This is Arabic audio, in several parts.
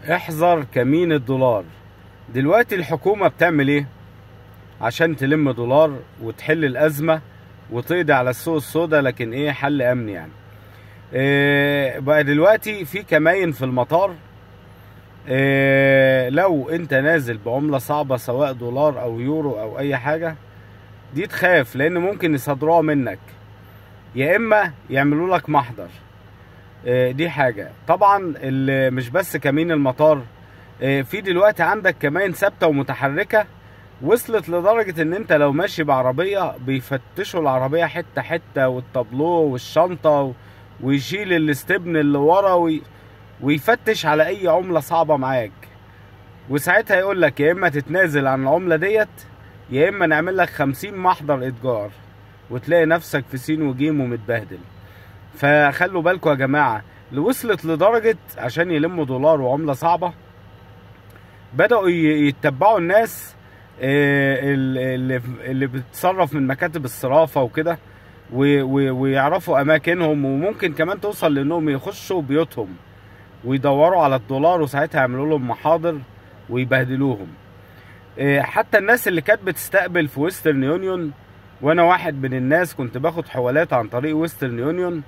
احذر كمين الدولار. دلوقتي الحكومة بتعمل ايه عشان تلم دولار وتحل الأزمة وتقضي على السوق السوداء؟ لكن ايه، حل أمني يعني. بقى دلوقتي في كماين في المطار. لو انت نازل بعملة صعبة سواء دولار او يورو او اي حاجة، دي تخاف لان ممكن يصدروها منك، يا اما يعملوا لك محضر. دي حاجة. طبعا مش بس كمين المطار، في دلوقتي عندك كمان ثابتة ومتحركة، وصلت لدرجة ان انت لو ماشي بعربية بيفتشوا العربية حتة حتة، والتابلو والشنطة، ويشيل الاستبن اللي ورا ويفتش على اي عملة صعبة معاك. وساعتها يقول لك يا اما تتنازل عن العملة ديت، يا اما نعمل لك 50 محضر اتجار، وتلاقي نفسك في سين وجيم ومتبهدل. فخلوا بالكم يا جماعة، اللي وصلت لدرجة عشان يلموا دولار وعملة صعبة بدأوا يتبعوا الناس اللي بتتصرف من مكاتب الصرافة وكده، ويعرفوا أماكنهم، وممكن كمان توصل لأنهم يخشوا بيوتهم ويدوروا على الدولار، وساعتها يعملوا لهم محاضر ويبهدلوهم. حتى الناس اللي كانت بتستقبل في ويسترن يونيون، وانا واحد من الناس كنت باخد حوالات عن طريق ويسترن يونيون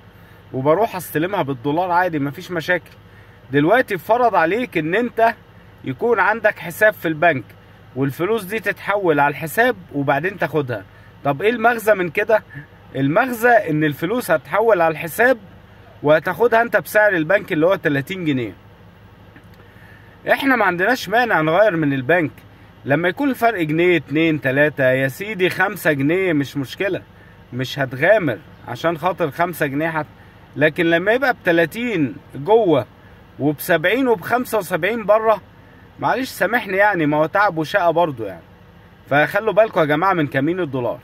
وبروح استلمها بالدولار عادي مفيش مشاكل. دلوقتي فرض عليك ان انت يكون عندك حساب في البنك، والفلوس دي تتحول على الحساب وبعدين تاخدها. طب ايه المغزى من كده؟ المغزى ان الفلوس هتحول على الحساب وهتاخدها انت بسعر البنك اللي هو 30 جنيه. احنا ما عندناش مانع نغير من البنك لما يكون الفرق جنيه 2 3 يا سيدي 5 جنيه مش مشكلة، مش هتغامر عشان خاطر 5 جنيه حتى. لكن لما يبقى ب30 جوه وب70 وب75 بره، معلش سامحني يعني، ما هو تعب وشقة برضه يعني. فخلوا بالكم يا جماعة من كمين الدولار.